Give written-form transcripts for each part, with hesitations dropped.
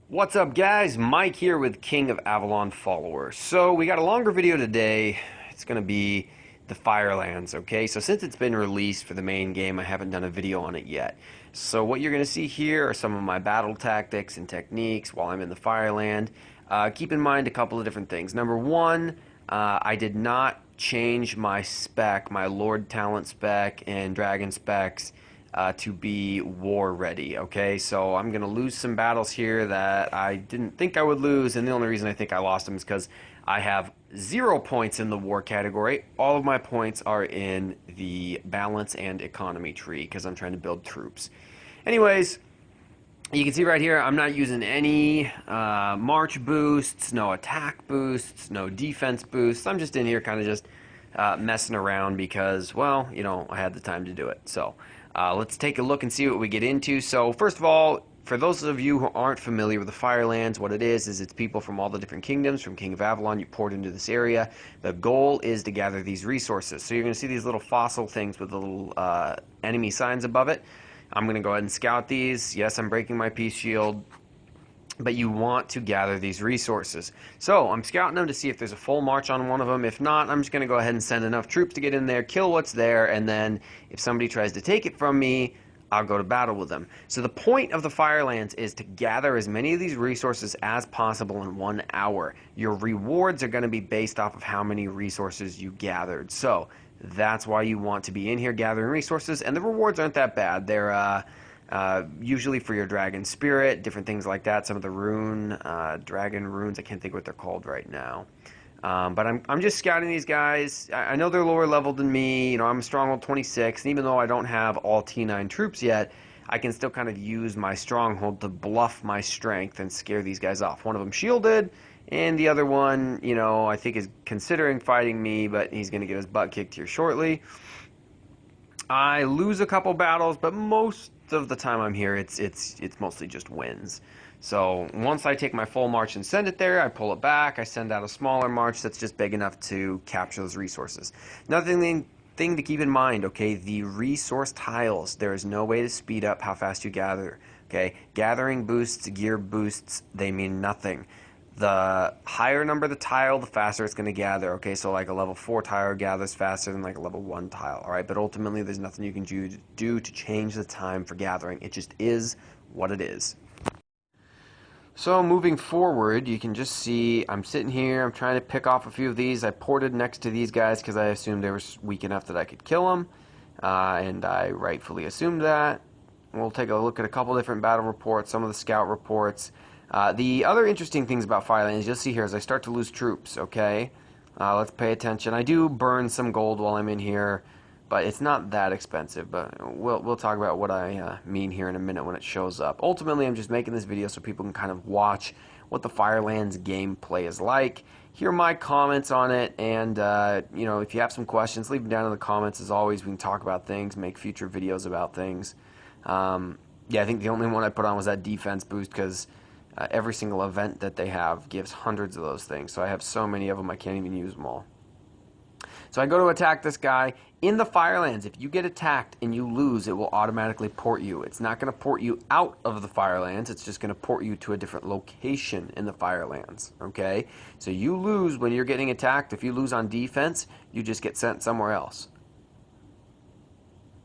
What's up, guys? Mike here with King of Avalon followers. So we got a longer video today. It's going to be the Firelands, okay? So since it's been released for the main game, I haven't done a video on it yet. So what you're going to see here are some of my battle tactics and techniques while I'm in the Fireland. Keep in mind a couple of different things. Number one, I did not change my spec, my Lord Talent spec and Dragon specs to be war ready, okay? So I'm going to lose some battles here that I didn't think I would lose, and the only reason I think I lost them is because I have 0 points in the war category. All of my points are in the balance and economy tree because I'm trying to build troops. Anyways, you can see right here, I'm not using any march boosts, no attack boosts, no defense boosts. I'm just in here kind of just messing around because, well, you know, I had the time to do it. So let's take a look and see what we get into. So first of all, for those of you who aren't familiar with the Firelands, what it is it's people from all the different kingdoms, from King of Avalon, you port into this area. The goal is to gather these resources. So you're going to see these little fossil things with the little enemy signs above it. I'm going to go ahead and scout these. Yes, I'm breaking my peace shield, but you want to gather these resources. So I'm scouting them to see if there's a full march on one of them. If not, I'm just going to go ahead and send enough troops to get in there, kill what's there, and then if somebody tries to take it from me, I'll go to battle with them. So the point of the Firelands is to gather as many of these resources as possible in 1 hour. Your rewards are going to be based off of how many resources you gathered. So that's why you want to be in here gathering resources, and the rewards aren't that bad. They're usually for your dragon spirit, different things like that. Some of the dragon runes, I can't think what they're called right now. But I'm just scouting these guys. I know they're lower level than me. You know, I'm a stronghold 26, and even though I don't have all T9 troops yet, I can still kind of use my stronghold to bluff my strength and scare these guys off. One of them shielded, and the other one, you know, I think is considering fighting me, but he's going to get his butt kicked here shortly. I lose a couple battles, but most of the time I'm here, it's mostly just wins. So once I take my full march and send it there, I pull it back. I send out a smaller march that's just big enough to capture those resources. Another thing to keep in mind, okay, the resource tiles. There is no way to speed up how fast you gather. Okay, gathering boosts, gear boosts, they mean nothing. The higher number the tile, the faster it's going to gather. Okay, so like a level 4 tile gathers faster than like a level 1 tile. Alright, but ultimately there's nothing you can do to change the time for gathering. It just is what it is. So moving forward, you can just see I'm sitting here. I'm trying to pick off a few of these. I ported next to these guys because I assumed they were weak enough that I could kill them. And I rightfully assumed that. We'll take a look at a couple different battle reports, some of the scout reports. The other interesting things about Firelands, you'll see here, as I start to lose troops, okay? Let's pay attention. I do burn some gold while I'm in here, but it's not that expensive. But we'll talk about what I mean here in a minute when it shows up. Ultimately, I'm just making this video so people can kind of watch what the Firelands gameplay is like, hear my comments on it, and you know, if you have some questions, leave them down in the comments. As always, we can talk about things, make future videos about things. Yeah, I think the only one I put on was that defense boost because every single event that they have gives hundreds of those things. So I have so many of them, I can't even use them all. So I go to attack this guy. In the Firelands, if you get attacked and you lose, it will automatically port you. It's not going to port you out of the Firelands. It's just going to port you to a different location in the Firelands. Okay? So you lose when you're getting attacked. If you lose on defense, you just get sent somewhere else.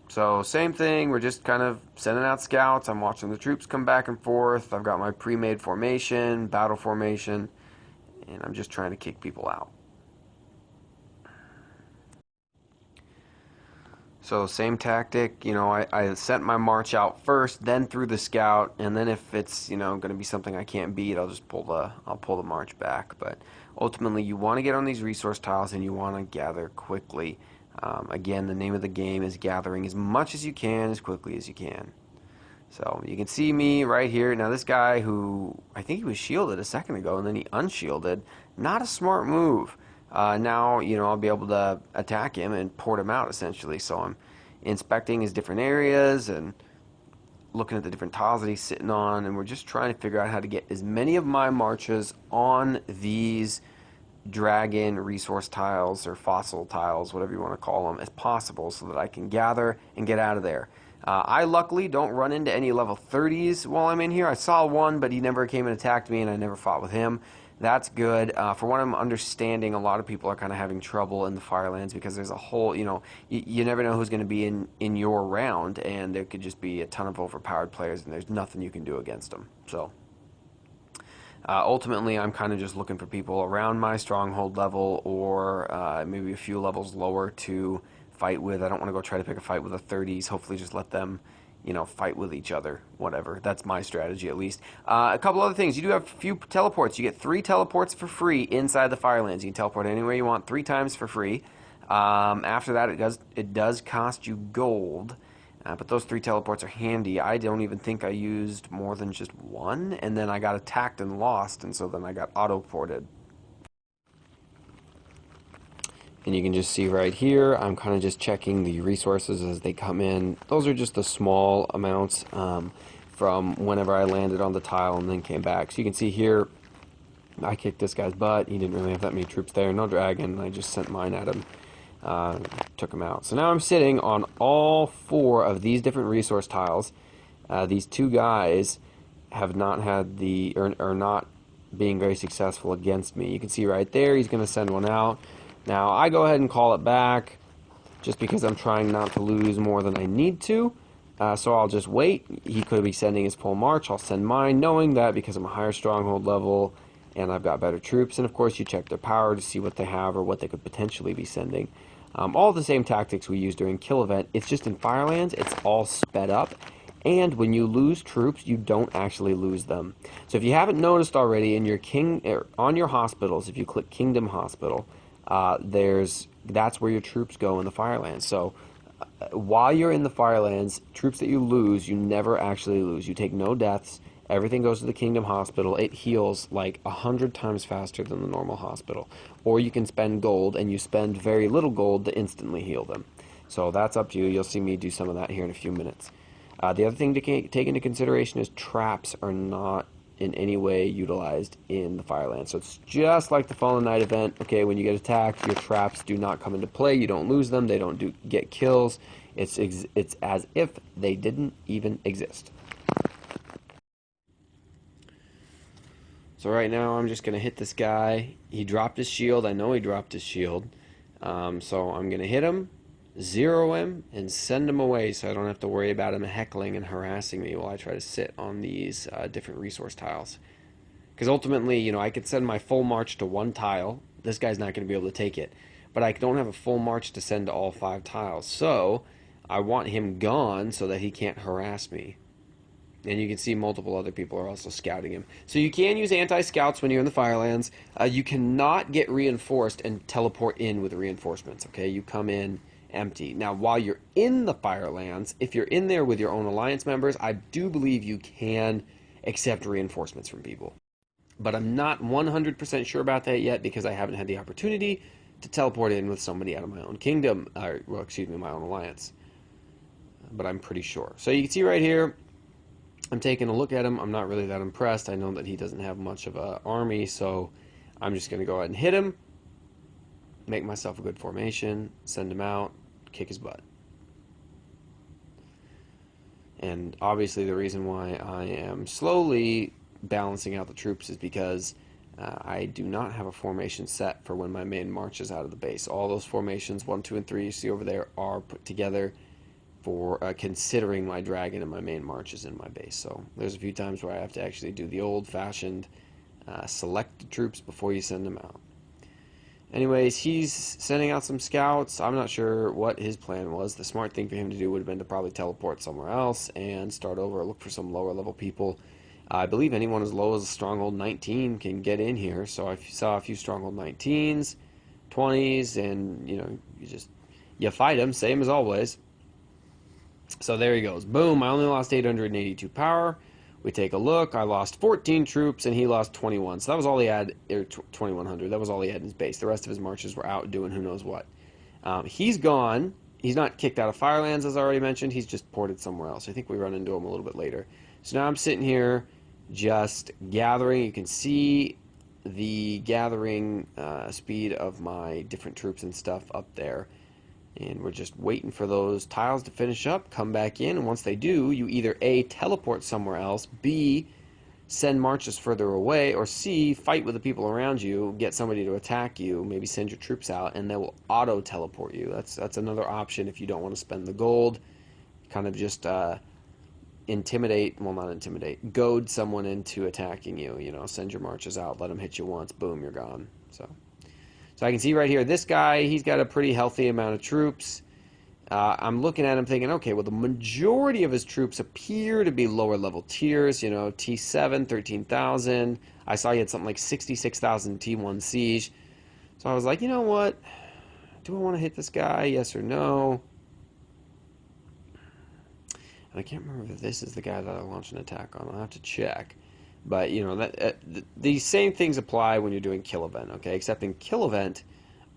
So same thing, we're just kind of sending out scouts. I'm watching the troops come back and forth. I've got my pre-made formation, battle formation, and I'm just trying to kick people out. So same tactic, you know, I sent my march out first, then through the scout, and then if it's, you know, going to be something I can't beat, I'll pull the march back. But ultimately, you want to get on these resource tiles and you want to gather quickly. Again, the name of the game is gathering as much as you can, as quickly as you can. So you can see me right here. Now this guy who, I think he was shielded a second ago, and then he unshielded. Not a smart move. Now, you know, I'll be able to attack him and port him out, essentially. So I'm inspecting his different areas and looking at the different tiles that he's sitting on, and we're just trying to figure out how to get as many of my marches on these dragon resource tiles or fossil tiles, whatever you want to call them, as possible so that I can gather and get out of there. I luckily don't run into any level 30s while I'm in here. I saw one, but he never came and attacked me, and I never fought with him. That's good. For what I'm understanding, a lot of people are kind of having trouble in the Firelands because there's a whole, you never know who's going to be in your round, and there could just be a ton of overpowered players, and there's nothing you can do against them. So ultimately, I'm kind of just looking for people around my stronghold level or maybe a few levels lower to fight with. I don't want to go try to pick a fight with the 30s. Hopefully just let them, fight with each other. Whatever. That's my strategy at least. A couple other things. You do have a few teleports. You get 3 teleports for free inside the Firelands. You can teleport anywhere you want 3 times for free. After that, it does cost you gold. But those 3 teleports are handy. I don't even think I used more than just one, and then I got attacked and lost, and so then I got auto-ported. And you can just see right here, I'm kind of just checking the resources as they come in. Those are just the small amounts from whenever I landed on the tile and then came back. So you can see here, I kicked this guy's butt. He didn't really have that many troops there. No dragon. I just sent mine at him. Took him out. So now I'm sitting on all 4 of these different resource tiles. These 2 guys have not had the, or not being very successful against me. You can see right there, he's going to send one out. Now, I go ahead and call it back just because I'm trying not to lose more than I need to. So I'll just wait. He could be sending his full march. I'll send mine, knowing that because I'm a higher stronghold level and I've got better troops. And of course, you check their power to see what they have or what they could potentially be sending. All the same tactics we use during kill event. It's just in Firelands, it's all sped up. And when you lose troops, you don't actually lose them. So if you haven't noticed already, in your on your hospitals, if you click Kingdom Hospital, that's where your troops go in the Firelands. So while you're in the Firelands, troops that you lose, you never actually lose. You take no deaths. Everything goes to the Kingdom Hospital. It heals like 100 times faster than the normal hospital. Or you can spend gold, and you spend very little gold to instantly heal them. So that's up to you. You'll see me do some of that here in a few minutes. The other thing to take into consideration is traps are not in any way utilized in the Firelands. So it's just like the Fallen Knight event. Okay, when you get attacked, your traps do not come into play. You don't lose them. They don't get kills. It's as if they didn't even exist. So right now I'm just going to hit this guy. He dropped his shield. I know he dropped his shield. So I'm going to hit him, zero him, and send him away so I don't have to worry about him heckling and harassing me while I try to sit on these different resource tiles. Because ultimately, I could send my full march to one tile. This guy's not going to be able to take it. But I don't have a full march to send to all 5 tiles. So I want him gone so that he can't harass me. And you can see multiple other people are also scouting him. So you can use anti-scouts when you're in the Firelands. You cannot get reinforced and teleport in with reinforcements, okay? You come in empty. Now, while you're in the Firelands, if you're in there with your own alliance members, I do believe you can accept reinforcements from people. But I'm not 100% sure about that yet because I haven't had the opportunity to teleport in with somebody out of my own kingdom, or, well, excuse me, my own alliance. But I'm pretty sure. So you can see right here, I'm taking a look at him. I'm not really that impressed. I know that he doesn't have much of an army, so I'm just going to go ahead and hit him, make myself a good formation, send him out, kick his butt. And obviously the reason why I am slowly balancing out the troops is because I do not have a formation set for when my main marches out of the base. All those formations, 1, 2, and 3 you see over there, are put together for considering my dragon and my main marches in my base. So there's a few times where I have to actually do the old-fashioned select the troops before you send them out. Anyways, he's sending out some scouts. I'm not sure what his plan was. The smart thing for him to do would have been to probably teleport somewhere else and start over or look for some lower level people. I believe anyone as low as a Stronghold 19 can get in here. So I saw a few Stronghold 19s, 20s, and you fight them, same as always. So there he goes. Boom, I only lost 882 power. We take a look. I lost 14 troops, and he lost 21. So that was all he had, or 2,100. That was all he had in his base. The rest of his marches were out doing who knows what. He's gone. He's not kicked out of Firelands, as I already mentioned. He's just ported somewhere else. I think we run into him a little bit later. So now I'm sitting here just gathering. You can see the gathering speed of my different troops and stuff up there. And we're just waiting for those tiles to finish up, come back in, and once they do, you either A, teleport somewhere else, B, send marches further away, or C, fight with the people around you, get somebody to attack you, maybe send your troops out, and they will auto-teleport you. That's another option if you don't want to spend the gold. Kind of just intimidate, well, not intimidate, goad someone into attacking you. You know, send your marches out, let them hit you once, boom, you're gone. So I can see right here, this guy, he's got a pretty healthy amount of troops. I'm looking at him thinking, okay, well, the majority of his troops appear to be lower level tiers, you know, T7, 13,000. I saw he had something like 66,000 T1 Siege. So I was like, you know what? Do I want to hit this guy? Yes or no? And I can't remember if this is the guy that I launched an attack on. I'll have to check. But, you know, these same things apply when you're doing kill event, okay? Except in kill event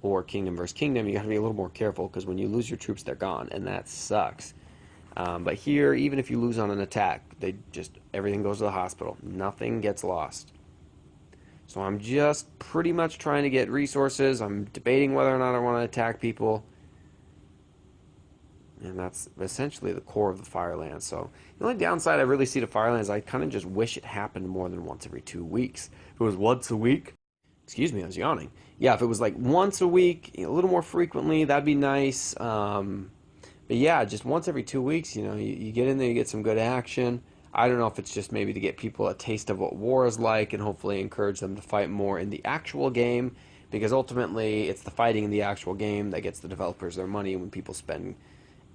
or kingdom versus kingdom, you got to be a little more careful because when you lose your troops, they're gone, and that sucks. But here, even if you lose on an attack, everything goes to the hospital. Nothing gets lost. So I'm just pretty much trying to get resources. I'm debating whether or not I want to attack people. And that's essentially the core of the Firelands. So the only downside I really see to Firelands, I kind of just wish it happened more than once every 2 weeks. If it was once a week, excuse me, I was yawning. Yeah, if it was like once a week, a little more frequently, that'd be nice. But yeah, just once every 2 weeks, you know, you get in there, you get some good action. I don't know if it's just maybe to get people a taste of what war is like and hopefully encourage them to fight more in the actual game, because ultimately it's the fighting in the actual game that gets the developers their money when people spend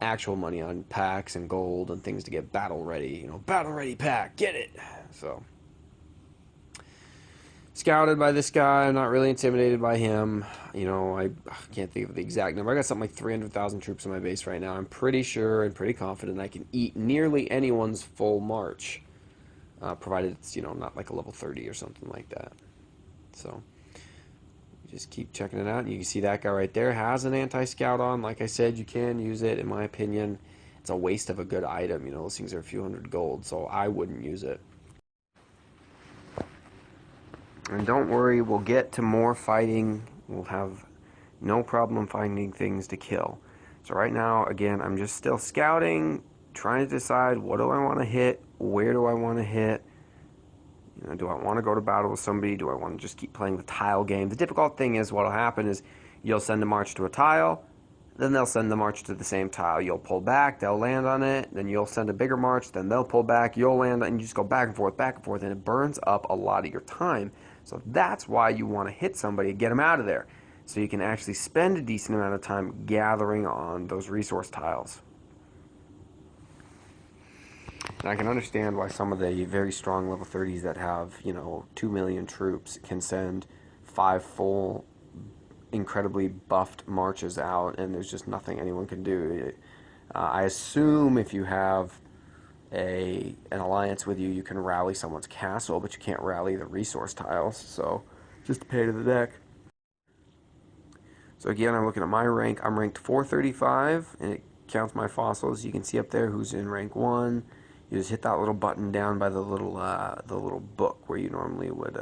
actual money on packs and gold and things to get battle ready. You know, battle ready pack, get it. So scouted by this guy. I'm not really intimidated by him. You know, I can't think of the exact number. I got something like 300,000 troops in my base right now. I'm pretty sure and pretty confident I can eat nearly anyone's full march, provided it's, you know, not like a level 30 or something like that. So just keep checking it out. And you can see that guy right there has an anti-scout on. Like I said, you can use it. In my opinion, it's a waste of a good item. You know, those things are a few hundred gold, so I wouldn't use it. And don't worry, we'll get to more fighting. We'll have no problem finding things to kill. So right now, again, I'm just still scouting, trying to decide what do I want to hit, where do I want to hit. You know, do I want to go to battle with somebody? Do I want to just keep playing the tile game? The difficult thing is what'll happen is you'll send a march to a tile, then they'll send the march to the same tile. You'll pull back, they'll land on it, then you'll send a bigger march, then they'll pull back, you'll land, and you just go back and forth, and it burns up a lot of your time. So that's why you want to hit somebody, get them out of there, so you can actually spend a decent amount of time gathering on those resource tiles. And I can understand why some of the very strong level 30s that have, you know, 2 million troops can send 5 full, incredibly buffed marches out, and there's just nothing anyone can do. I assume if you have an alliance with you, you can rally someone's castle, but you can't rally the resource tiles, so just a pain in the neck. So again, I'm looking at my rank. I'm ranked 435, and it counts my fossils. You can see up there who's in rank 1. You just hit that little button down by the little book where you normally would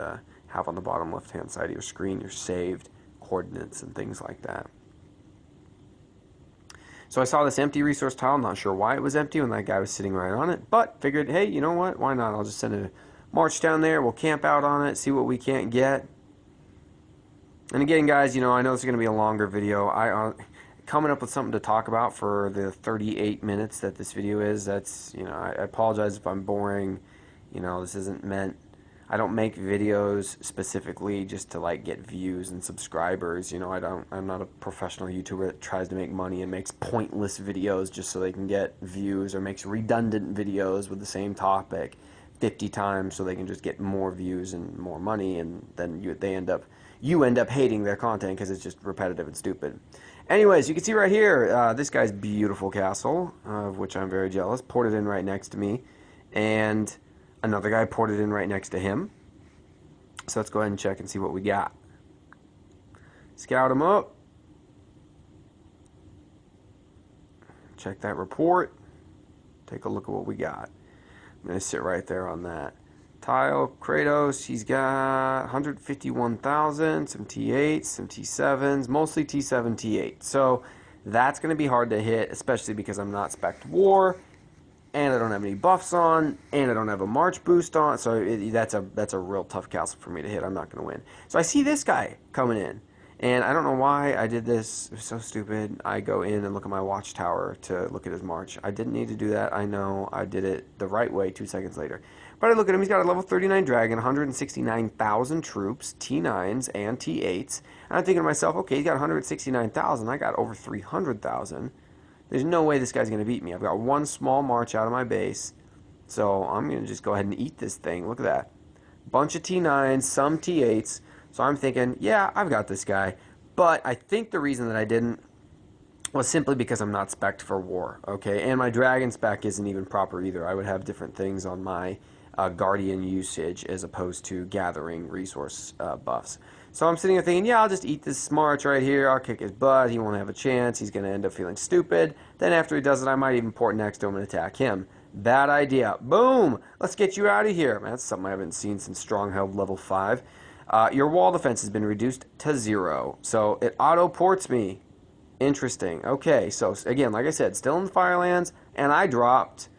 have on the bottom left-hand side of your screen your saved coordinates and things like that. So I saw this empty resource tile. Not sure why it was empty when that guy was sitting right on it, but figured, hey, you know what? Why not? I'll just send a march down there. We'll camp out on it, see what we can't get. And again, guys, you know, I know this is going to be a longer video. Coming up with something to talk about for the 38 minutes that this video is, that's, you know, I apologize if I'm boring. You know, this isn't meant, I don't make videos specifically just to like get views and subscribers. You know, I'm not a professional YouTuber that tries to make money and makes pointless videos just so they can get views, or makes redundant videos with the same topic 50 times so they can just get more views and more money, and then you end up hating their content because it's just repetitive and stupid. Anyways, you can see right here, this guy's beautiful castle, of which I'm very jealous, ported in right next to me, and another guy ported in right next to him. So let's go ahead and check and see what we got. Scout him up. Check that report. Take a look at what we got. I'm going to sit right there on that tile. Kratos, he's got 151,000, some T8s, some T7s, mostly T7, T8. So That's going to be hard to hit, especially because I'm not spec'd war, and I don't have any buffs on, and I don't have a March boost on, so that's a real tough castle for me to hit. I'm not going to win. So I see this guy coming in, and I don't know why I did this. It was so stupid. I go in and look at my watchtower to look at his march. I didn't need to do that. I know I did it the right way 2 seconds later. But I look at him. He's got a level 39 dragon, 169,000 troops, T9s and T8s. And I'm thinking to myself, okay, he's got 169,000. I got over 300,000. There's no way this guy's going to beat me. I've got one small march out of my base. So I'm going to just go ahead and eat this thing. Look at that. Bunch of T9s, some T8s. So I'm thinking, yeah, I've got this guy. But I think the reason that I didn't was simply because I'm not spec'd for war, okay? And my dragon spec isn't even proper either. I would have different things on my guardian usage as opposed to gathering resource buffs. So I'm sitting there thinking, yeah, I'll just eat this march right here. I'll kick his butt. He won't have a chance. He's going to end up feeling stupid. Then after he does it, I might even port next to him and attack him. Bad idea. Boom! Let's get you out of here. Man, that's something I haven't seen since Stronghold level 5. Your wall defense has been reduced to 0. So it auto-ports me. Interesting. Okay, so again, like I said, still in the Firelands, and I dropped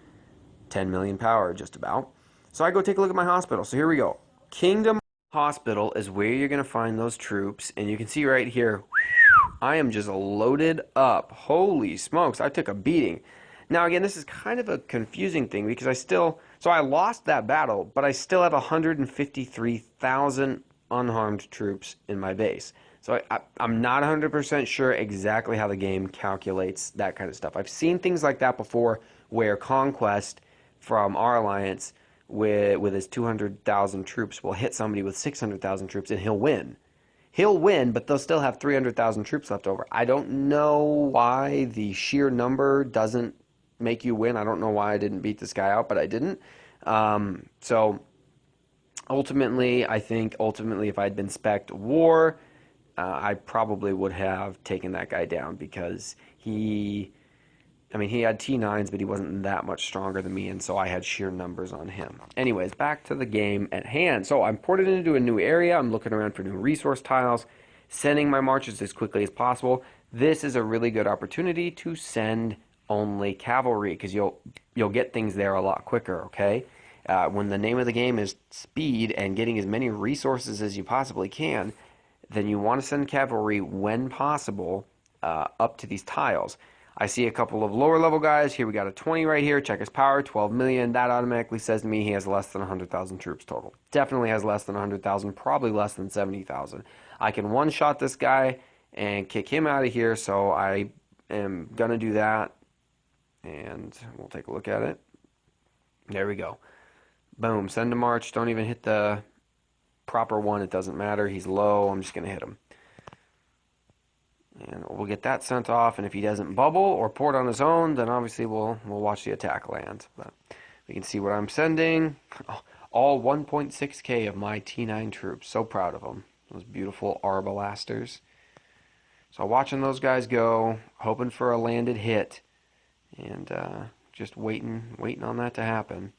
10 million power just about. So I go take a look at my hospital. So here we go. Kingdom Hospital is where you're going to find those troops. And you can see right here, I am just loaded up. Holy smokes, I took a beating. Now again, this is kind of a confusing thing because so I lost that battle, but I still have 153,000 unharmed troops in my base. So I'm not 100% sure exactly how the game calculates that kind of stuff. I've seen things like that before where Conquest from our alliance with his 200,000 troops will hit somebody with 600,000 troops and he'll win. He'll win, but they'll still have 300,000 troops left over. I don't know why the sheer number doesn't make you win. I don't know why I didn't beat this guy out, but I didn't. So ultimately, I think if I'd been spec'd war, I probably would have taken that guy down because he had T9s, but he wasn't that much stronger than me, and so I had sheer numbers on him. Anyways, back to the game at hand. So I'm ported into a new area. I'm looking around for new resource tiles, sending my marches as quickly as possible. This is a really good opportunity to send only cavalry because you'll get things there a lot quicker, okay? When the name of the game is speed and getting as many resources as you possibly can, then you want to send cavalry when possible up to these tiles. I see a couple of lower level guys. Here we got a 20 right here. Check his power, 12 million. That automatically says to me he has less than 100,000 troops total. Definitely has less than 100,000, probably less than 70,000. I can one-shot this guy and kick him out of here, so I am going to do that. And we'll take a look at it. There we go. Boom, send to march. Don't even hit the proper one. It doesn't matter. He's low. I'm just going to hit him. And we'll get that sent off, and if he doesn't bubble or port on his own, then obviously we'll watch the attack land. But we can see what I'm sending. All 1.6k of my T9 troops. So proud of them. Those beautiful Arbalasters. So watching those guys go, hoping for a landed hit, and just waiting on that to happen.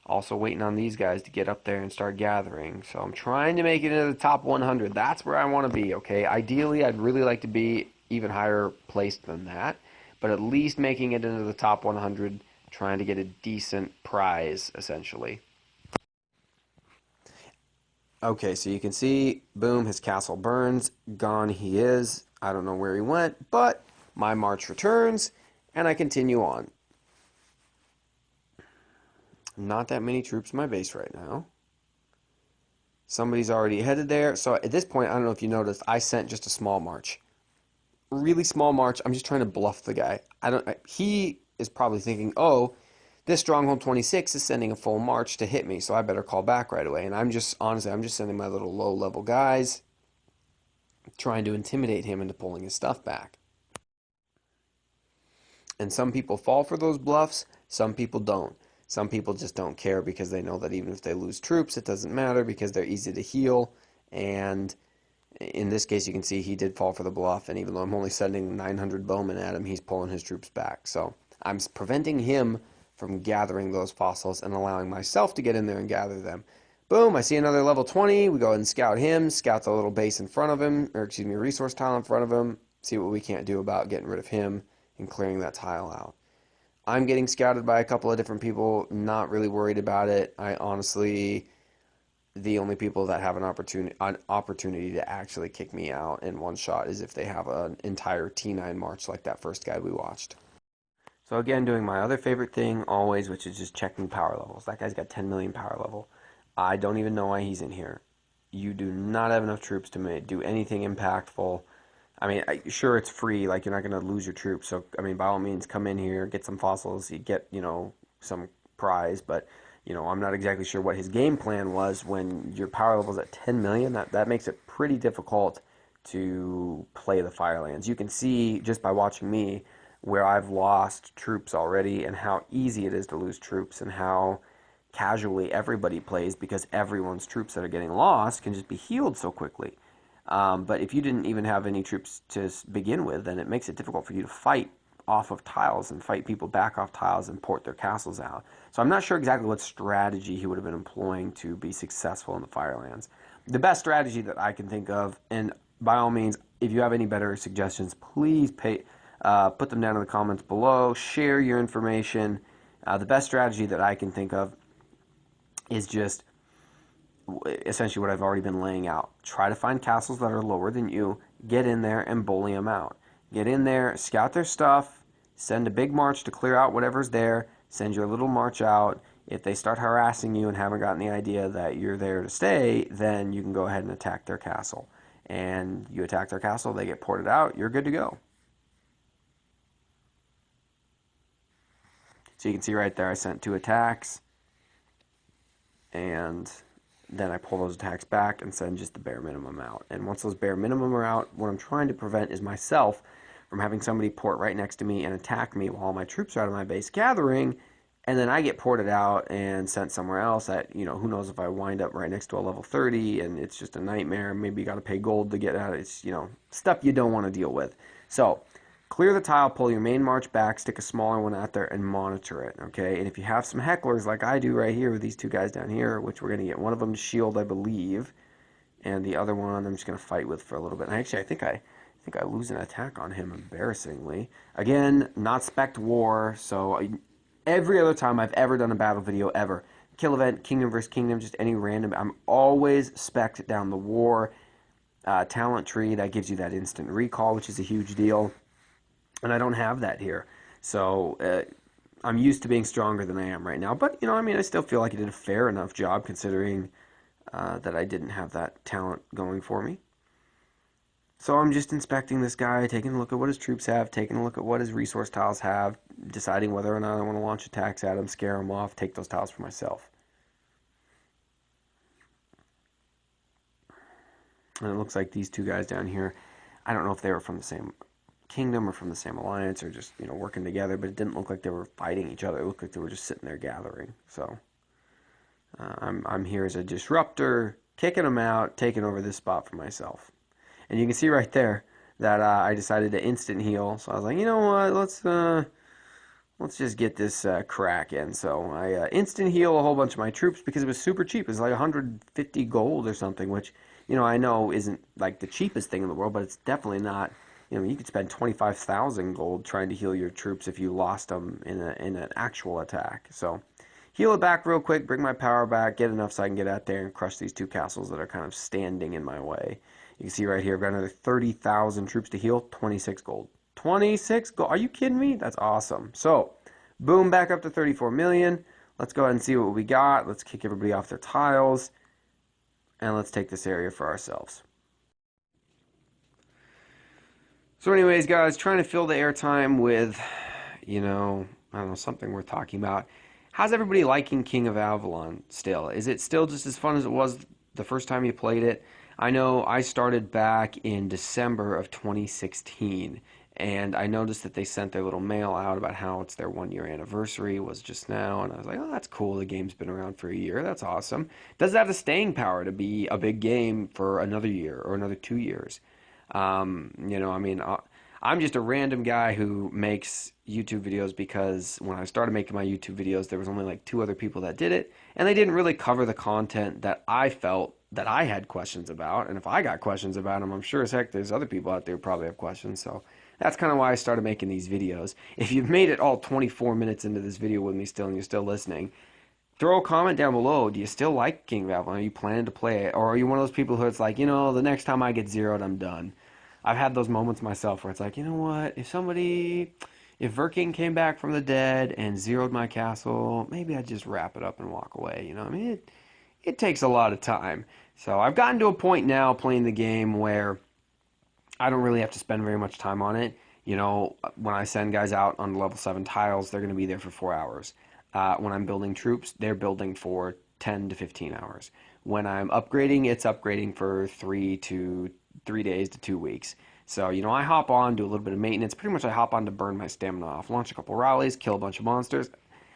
Also waiting on these guys to get up there and start gathering. So I'm trying to make it into the top 100. That's where I want to be, okay? Ideally, I'd really like to be even higher placed than that. But at least making it into the top 100, trying to get a decent prize, essentially. Okay, so you can see, boom, his castle burns. Gone he is. I don't know where he went, but my march returns, and I continue on. Not that many troops in my base right now. Somebody's already headed there. So at this point, I don't know if you noticed, I sent just a small march. Really small march. I'm just trying to bluff the guy. He is probably thinking, oh, this Stronghold 26 is sending a full march to hit me, so I better call back right away. And I'm just sending my little low-level guys, trying to intimidate him into pulling his stuff back. And some people fall for those bluffs, some people don't. Some people just don't care because they know that even if they lose troops, it doesn't matter because they're easy to heal. And in this case, you can see he did fall for the bluff. And even though I'm only sending 900 bowmen at him, he's pulling his troops back. So I'm preventing him from gathering those fossils and allowing myself to get in there and gather them. Boom, I see another level 20. We go ahead and scout him. Scout the little base in front of him, or excuse me, resource tile in front of him. see what we can't do about getting rid of him and clearing that tile out. I'm getting scouted by a couple of different people, not really worried about it. I honestly, the only people that have an opportunity to actually kick me out in one shot is if they have an entire T9 march like that first guy we watched. So again, doing my other favorite thing always, which is just checking power levels. That guy's got 10 million power level. I don't even know why he's in here. You do not have enough troops to do anything impactful. I mean, sure, it's free, like you're not going to lose your troops. So, I mean, by all means, come in here, get some fossils, you get, some prize. But, I'm not exactly sure what his game plan was when your power level's at 10 million. That makes it pretty difficult to play the Firelands. You can see just by watching me where I've lost troops already and how easy it is to lose troops and how casually everybody plays because everyone's troops that are getting lost can just be healed so quickly. But if you didn't even have any troops to begin with, then it makes it difficult for you to fight off of tiles and fight people back off tiles and port their castles out. So I'm not sure exactly what strategy he would have been employing to be successful in the Firelands. The best strategy that I can think of, and by all means, if you have any better suggestions, please put them down in the comments below. Share your information. The best strategy that I can think of is just essentially what I've already been laying out. Try to find castles that are lower than you, get in there and bully them out. Get in there, scout their stuff, send a big march to clear out whatever's there, send your little march out. If they start harassing you and haven't gotten the idea that you're there to stay, then you can go ahead and attack their castle. And you attack their castle, they get ported out, you're good to go. So you can see right there I sent 2 attacks, and then I pull those attacks back and send just the bare minimum out. And once those bare minimum are out, what I'm trying to prevent is myself from having somebody port right next to me and attack me while my troops are out of my base gathering, and then I get ported out and sent somewhere else that, who knows if I wind up right next to a level 30 and it's just a nightmare. Maybe you got to pay gold to get out. It's, stuff you don't want to deal with. So clear the tile, pull your main march back, stick a smaller one out there, and monitor it, okay? And if you have some hecklers like I do right here with these 2 guys down here, which we're going to get one of them to shield, I believe, and the other one I'm just going to fight with for a little bit. And actually, I think I lose an attack on him, embarrassingly. Again, not spec war, so every other time I've ever done a battle video, ever, kill event, kingdom versus kingdom, just any random, I'm always spec'd down the war talent tree. That gives you that instant recall, which is a huge deal. And I don't have that here. So I'm used to being stronger than I am right now. But, I still feel like I did a fair enough job considering that I didn't have that talent going for me. So I'm just inspecting this guy, taking a look at what his troops have, taking a look at what his resource tiles have, deciding whether or not I want to launch attacks at him, scare him off, take those tiles for myself. And it looks like these 2 guys down here, I don't know if they were from the same kingdom or from the same alliance or just working together, but it didn't look like they were fighting each other. It looked like they were just sitting there gathering. So I'm here as a disruptor, kicking them out, taking over this spot for myself. And you can see right there that I decided to instant heal. So I was like, you know what, let's just get this crack in. So I instant heal a whole bunch of my troops because it was super cheap. It was like 150 gold or something, which I know isn't like the cheapest thing in the world, but it's definitely not. You could spend 25,000 gold trying to heal your troops if you lost them in an actual attack. So heal it back real quick, bring my power back, get enough so I can get out there and crush these 2 castles that are kind of standing in my way. You can see right here, I've got another 30,000 troops to heal, 26 gold. 26 gold, are you kidding me? That's awesome. So, boom, back up to 34 million. Let's go ahead and see what we got. Let's kick everybody off their tiles. And let's take this area for ourselves. So anyways, guys, trying to fill the airtime with, I don't know, something worth talking about. How's everybody liking King of Avalon still? Is it still just as fun as it was the first time you played it? I know I started back in December of 2016, and I noticed that they sent their little mail out about how it's their 1-year anniversary was just now, and I was like, oh, that's cool. The game's been around for a year. That's awesome. Does it have the staying power to be a big game for another year or another 2 years? I'm just a random guy who makes YouTube videos because when I started making my YouTube videos, there was only like 2 other people that did it, and they didn't really cover the content that I felt that I had questions about. And if I got questions about them, I'm sure as heck there's other people out there who probably have questions. So that's kind of why I started making these videos. If you've made it all 24 minutes into this video with me still and you're still listening, throw a comment down below. Do you still like King of Avalon? Are you planning to play it? Or are you one of those people who it's like, the next time I get zeroed, I'm done? I've had those moments myself where it's like, you know what? If Verking came back from the dead and zeroed my castle, maybe I'd just wrap it up and walk away. It takes a lot of time. So I've gotten to a point now playing the game where I don't really have to spend very much time on it. When I send guys out on level 7 tiles, they're going to be there for 4 hours. When I'm building troops, they're building for 10 to 15 hours. When I'm upgrading, it's upgrading for 3 days to 2 weeks. So, I hop on, do a little bit of maintenance. Pretty much I hop on to burn my stamina off, launch a couple rallies, kill a bunch of monsters.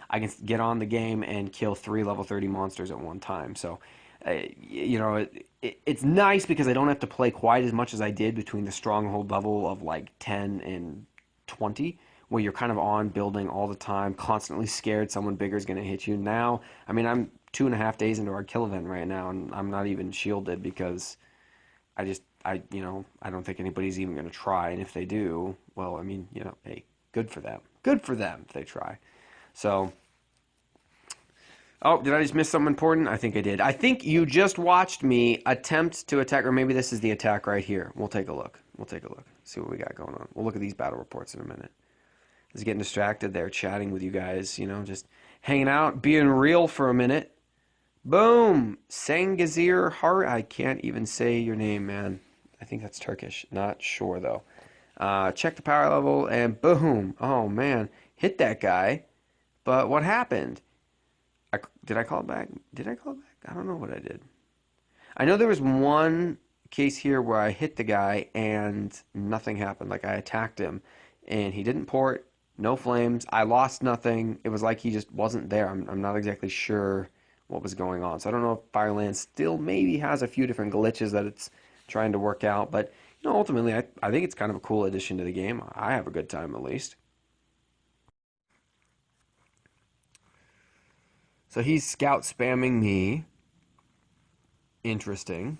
I can get on the game and kill 3 level 30 monsters at one time. So, it's nice because I don't have to play quite as much as I did between the stronghold level of like 10 and 20, where you're kind of on building all the time, constantly scared someone bigger is going to hit you. Now, I'm 2.5 days into our kill event right now, and I'm not even shielded because I don't think anybody's even going to try. And if they do, well, hey, good for them. Good for them if they try. So, oh, did I just miss something important? I think I did. I think you just watched me attempt to attack, or maybe this is the attack right here. We'll take a look. See what we got going on. We'll look at these battle reports in a minute. I was getting distracted there, chatting with you guys, just hanging out, being real for a minute. Boom! Sangazir Har. I can't even say your name, man. I think that's Turkish. Not sure, though. Check the power level, and boom! Oh, man. Hit that guy. But what happened? Did I call it back? Did I call it back? I don't know what I did. I know there was one case here where I hit the guy, and nothing happened. Like, I attacked him, and he didn't port. No flames. I lost nothing. It was like he just wasn't there. I'm not exactly sure what was going on. So I don't know if Firelands still maybe has a few different glitches that it's trying to work out. But, ultimately, I think it's kind of a cool addition to the game. I have a good time, at least. So he's scout spamming me. Interesting.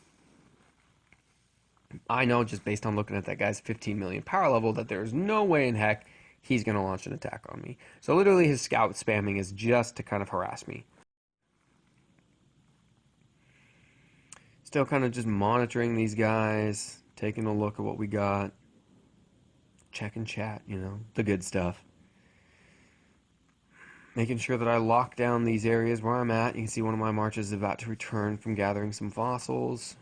I know just based on looking at that guy's 15 million power level that there's no way in heck he's going to launch an attack on me. So literally his scout spamming is just to kind of harass me. Still kind of just monitoring these guys, taking a look at what we got, checking chat, the good stuff. Making sure that I lock down these areas where I'm at. You can see one of my marches is about to return from gathering some fossils.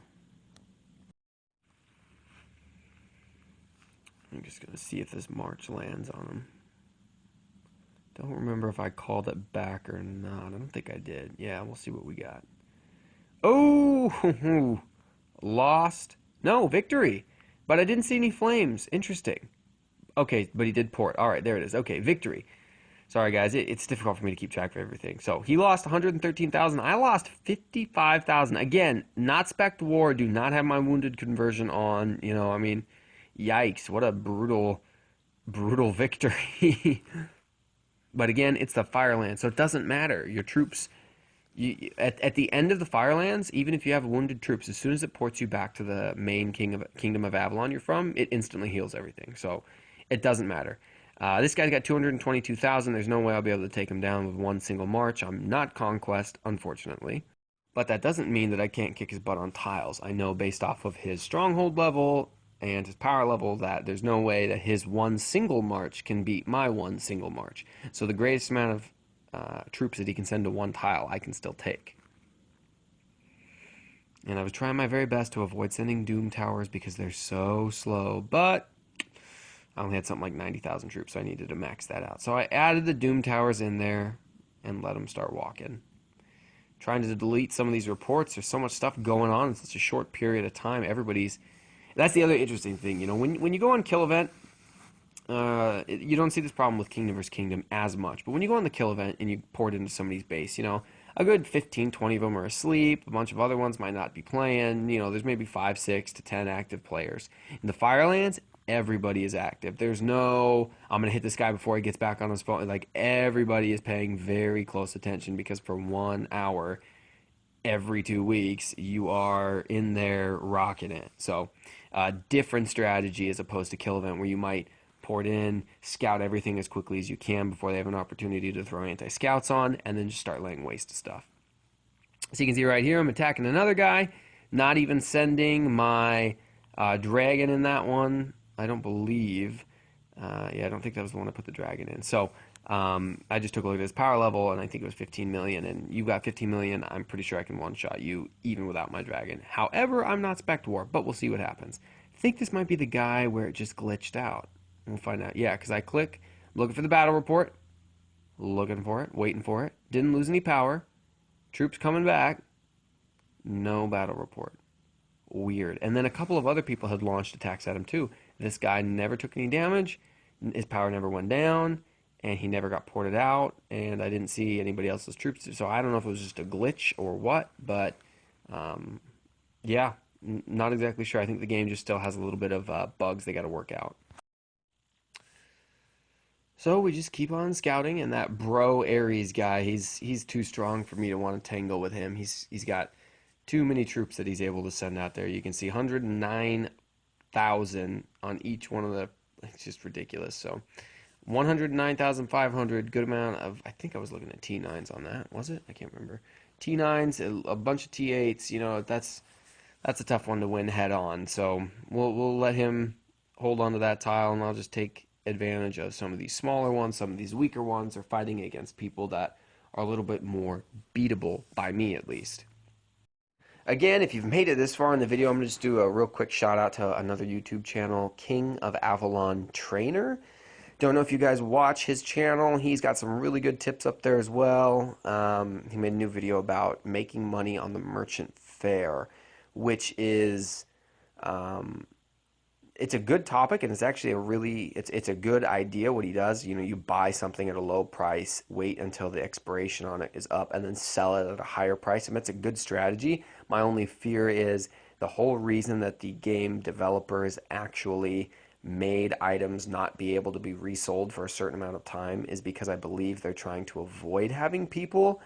I'm just going to see if this march lands on them. Don't remember if I called it back or not. I don't think I did. Yeah, we'll see what we got. Oh! Lost. No, victory. But I didn't see any flames. Interesting. Okay, but he did port. All right, there it is. Okay, victory. Sorry, guys. It's difficult for me to keep track of everything. So he lost 113,000. I lost 55,000. Again, not spec war. Do not have my wounded conversion on. Yikes. What a brutal victory. But again, it's the Firelands, so it doesn't matter. Your troops, at the end of the Firelands, even if you have wounded troops, as soon as it ports you back to the main Kingdom of Avalon you're from, it instantly heals everything. So it doesn't matter. This guy's got 222,000. There's no way I'll be able to take him down with one single march. I'm not Conquest, unfortunately. But that doesn't mean that I can't kick his butt on tiles. I know based off of his stronghold level and his power level that there's no way that his one single march can beat my one single march. So the greatest amount of troops that he can send to one tile, I can still take. And I was trying my very best to avoid sending Doom Towers because they're so slow, but I only had something like 90,000 troops, so I needed to max that out. So I added the Doom Towers in there and let them start walking. Trying to delete some of these reports. There's so much stuff going on in such a short period of time. That's the other interesting thing. When you go on kill event, you don't see this problem with Kingdom vs. Kingdom as much. But when you go on the kill event and you port into somebody's base, a good 15, 20 of them are asleep. A bunch of other ones might not be playing. There's maybe 5, 6 to 10 active players. In the Firelands, everybody is active. There's no, I'm going to hit this guy before he gets back on his phone. Like, everybody is paying very close attention because for 1 hour, every 2 weeks, you are in there rocking it. So, different strategy as opposed to kill event where you might pour it in, scout everything as quickly as you can before they have an opportunity to throw anti-scouts on, and then just start laying waste to stuff. So you can see right here, I'm attacking another guy, not even sending my dragon in that one. I don't believe. Yeah, I don't think that was the one I put the dragon in. So I just took a look at his power level, and I think it was 15 million. And you got 15 million. I'm pretty sure I can one-shot you even without my dragon. However, I'm not Spect War, but we'll see what happens. I think this might be the guy where it just glitched out. We'll find out. Yeah, because I click, I'm looking for the battle report, looking for it, waiting for it. Didn't lose any power. Troops coming back. No battle report. Weird. And then a couple of other people had launched attacks at him too. This guy never took any damage. His power never went down. And he never got ported out. And I didn't see anybody else's troops. So I don't know if it was just a glitch or what. But yeah, not exactly sure. I think the game just still has a little bit of bugs they got to work out. So we just keep on scouting, and that bro Ares guy, he's too strong for me to want to tangle with him. He's got too many troops that he's able to send out there. You can see 109,000 on each one of the. It's just ridiculous. So 109,500, good amount of. I think I was looking at T9s on that. Was it? I can't remember. T9s, a bunch of T8s. You know, that's a tough one to win head on. So we'll let him hold on to that tile, and I'll just take advantage of some of these smaller ones, some of these weaker ones, or fighting against people that are a little bit more beatable by me at least. Again, if you've made it this far in the video, I'm going to just do a real quick shout out to another YouTube channel, King of Avalon Trainer. Don't know if you guys watch his channel. He's got some really good tips up there as well. He made a new video about making money on the merchant fair, which is it's a good topic, and it's actually a really it's a good idea what he does. You know, you buy something at a low price, wait until the expiration on it is up, and then sell it at a higher price. I mean, it's a good strategy. My only fear is the whole reason that the game developers actually made items not be able to be resold for a certain amount of time is because I believe they're trying to avoid having people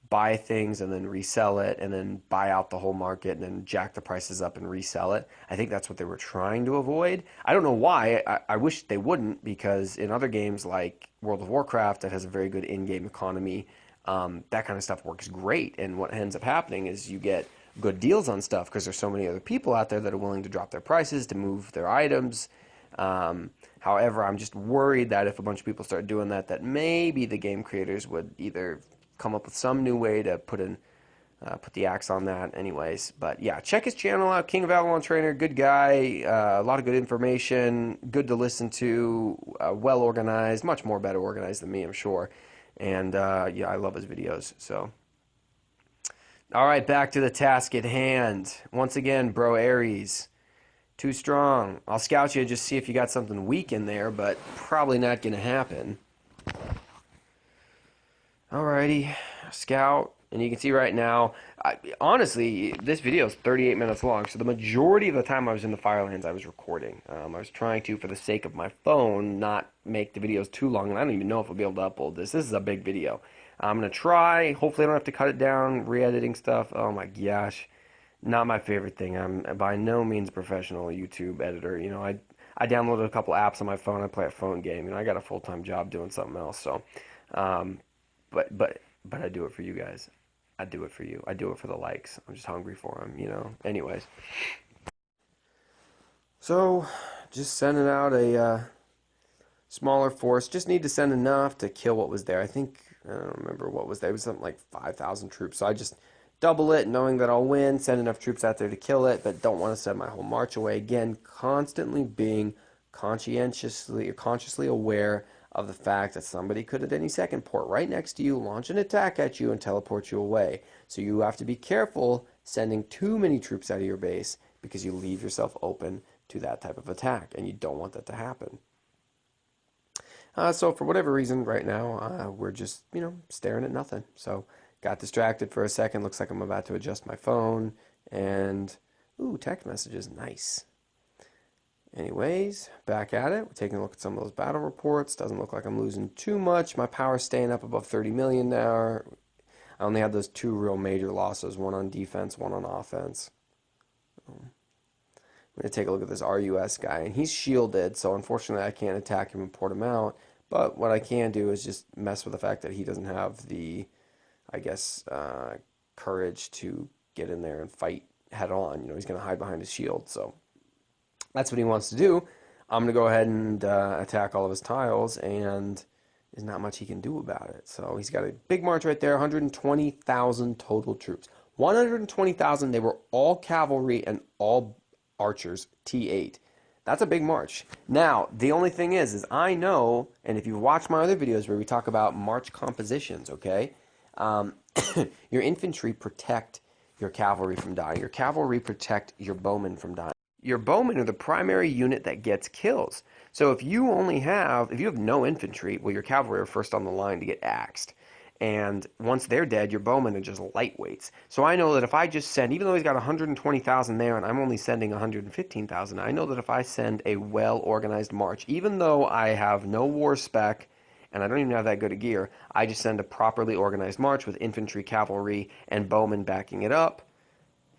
buy things and then resell it and then buy out the whole market and then jack the prices up and resell it. I think that's what they were trying to avoid. I don't know why. I wish they wouldn't, because in other games like World of Warcraft that has a very good in-game economy, that kind of stuff works great. And what ends up happening is you get good deals on stuff because there's so many other people out there that are willing to drop their prices to move their items. However, I'm just worried that if a bunch of people start doing that, that maybe the game creators would either come up with some new way to put the axe on that anyways. But yeah, check his channel out, King of Avalon Trainer. Good guy, a lot of good information, good to listen to, well organized, much more better organized than me, I'm sure. And yeah, I love his videos. So all right, back to the task at hand. Once again, bro Ares, too strong. I'll scout you, just see if you got something weak in there, but probably not gonna happen. Alrighty, scout, and you can see right now, honestly, this video is 38 minutes long, so the majority of the time I was in the Firelands, I was recording. I was trying to, for the sake of my phone, not make the videos too long, and I don't even know if I'll be able to upload this. This is a big video. I'm going to try. Hopefully I don't have to cut it down, re-editing stuff. Oh my gosh, not my favorite thing. I'm by no means a professional YouTube editor. You know, I downloaded a couple apps on my phone. I play a phone game, and I got a full-time job doing something else, so... But I do it for you guys. I do it for you. I do it for the likes. I'm just hungry for them, you know. Anyways. So, just sending out a smaller force. Just need to send enough to kill what was there. I think, I don't remember what was there. It was something like 5,000 troops. So I just double it, knowing that I'll win, send enough troops out there to kill it, but don't want to send my whole march away. Again, constantly being consciously aware of the fact that somebody could at any second port right next to you, launch an attack at you, and teleport you away. So you have to be careful sending too many troops out of your base because you leave yourself open to that type of attack, and you don't want that to happen. So for whatever reason, right now, we're just, you know, staring at nothing. So got distracted for a second. Looks like I'm about to adjust my phone, and, ooh, text messages, nice. Anyways, back at it. We're taking a look at some of those battle reports. Doesn't look like I'm losing too much. My power's staying up above 30 million now. I only had those two real major losses, one on defense, one on offense. I'm going to take a look at this RUS guy, and he's shielded, so unfortunately I can't attack him and port him out. But what I can do is just mess with the fact that he doesn't have the, I guess, courage to get in there and fight head on. He's going to hide behind his shield, so that's what he wants to do. I'm going to go ahead and attack all of his tiles, and there's not much he can do about it. So he's got a big march right there, 120,000 total troops. 120,000, they were all cavalry and all archers, T8. That's a big march. Now, the only thing is I know, and if you've watched my other videos where we talk about march compositions, okay, your infantry protect your cavalry from dying. Your cavalry protect your bowmen from dying. Your bowmen are the primary unit that gets kills. So if you have no infantry, well, your cavalry are first on the line to get axed. And once they're dead, your bowmen are just lightweights. So I know that if I just send, even though he's got 120,000 there and I'm only sending 115,000, I know that if I send a well-organized march, even though I have no war spec and I don't even have that good a gear, I just send a properly organized march with infantry, cavalry, and bowmen backing it up,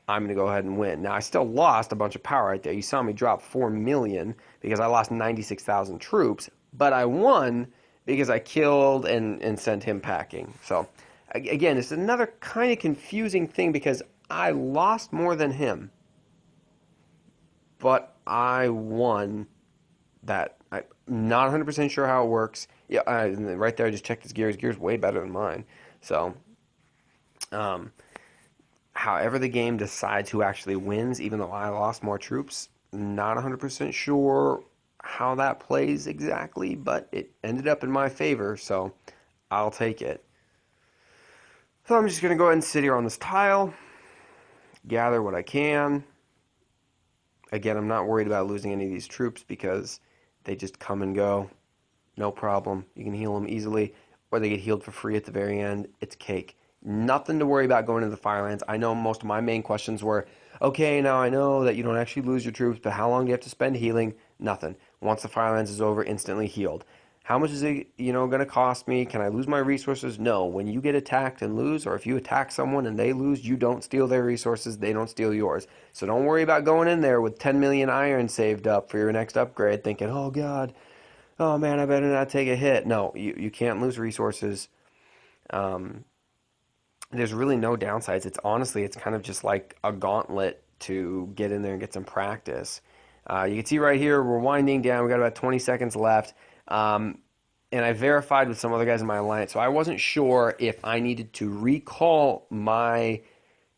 I'm going to go ahead and win. Now, I still lost a bunch of power right there. You saw me drop 4 million because I lost 96,000 troops, but I won because I killed and sent him packing. So, again, it's another kind of confusing thing because I lost more than him, but I won that. I'm not 100% sure how it works. Yeah, right there, I just checked his gear. His gear's way better than mine. So, however the game decides who actually wins, even though I lost more troops, not 100% sure how that plays exactly, but it ended up in my favor, so I'll take it. So I'm just going to go ahead and sit here on this tile, gather what I can. Again, I'm not worried about losing any of these troops because they just come and go. No problem. You can heal them easily, or they get healed for free at the very end. It's cake. Nothing to worry about going into the Firelands. I know most of my main questions were, okay, now I know that you don't actually lose your troops, but how long do you have to spend healing? Nothing. Once the Firelands is over, instantly healed. How much is it, going to cost me? Can I lose my resources? No. When you get attacked and lose, or if you attack someone and they lose, you don't steal their resources, they don't steal yours. So don't worry about going in there with 10 million iron saved up for your next upgrade, thinking, oh God, oh man, I better not take a hit. No, you can't lose resources. There's really no downsides. It's kind of just like a gauntlet to get in there and get some practice. You can see right here, we're winding down. We got about 20 seconds left. And I verified with some other guys in my alliance, so I wasn't sure if I needed to recall my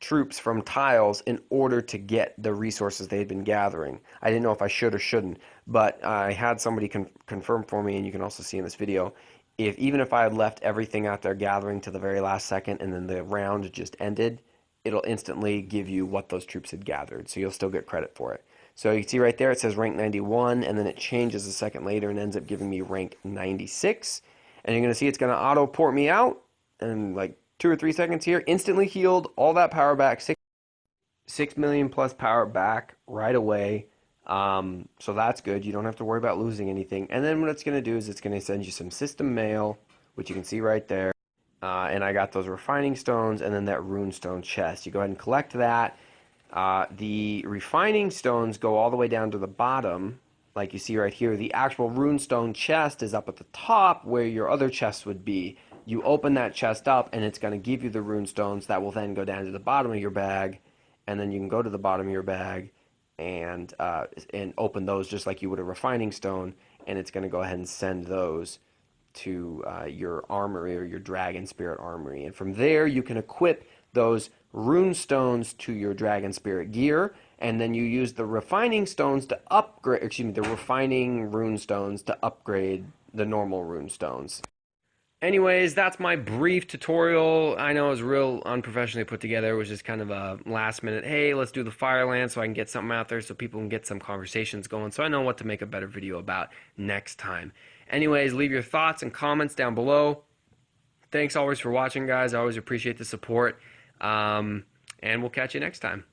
troops from tiles in order to get the resources they had been gathering. I didn't know if I should or shouldn't, but I had somebody confirm for me, and you can also see in this video, even if I had left everything out there gathering to the very last second and then the round just ended, it'll instantly give you what those troops had gathered, so you'll still get credit for it. So you can see right there it says rank 91, and then it changes a second later and ends up giving me rank 96. And you're going to see it's going to auto port me out in like 2 or 3 seconds here. Instantly healed, all that power back, 6 million plus power back right away. So that's good. You don't have to worry about losing anything. And then what it's going to do is it's going to send you some system mail, which you can see right there. And I got those refining stones and then that rune stone chest. You go ahead and collect that. The refining stones go all the way down to the bottom, like you see right here. The actual runestone chest is up at the top where your other chest would be. You open that chest up and it's going to give you the runestones that will then go down to the bottom of your bag, and then you can go to the bottom of your bag and open those just like you would a refining stone, and it's going to go ahead and send those to your armory or your dragon spirit armory, and from there you can equip those rune stones to your dragon spirit gear, and then you use the refining stones to upgrade, the refining rune stones to upgrade the normal rune stones. Anyways, that's my brief tutorial. I know it was real unprofessionally put together. It was just kind of a last minute, hey, let's do the Firelands so I can get something out there so people can get some conversations going, so I know what to make a better video about next time. Anyways, leave your thoughts and comments down below. Thanks always for watching, guys. I always appreciate the support. And we'll catch you next time.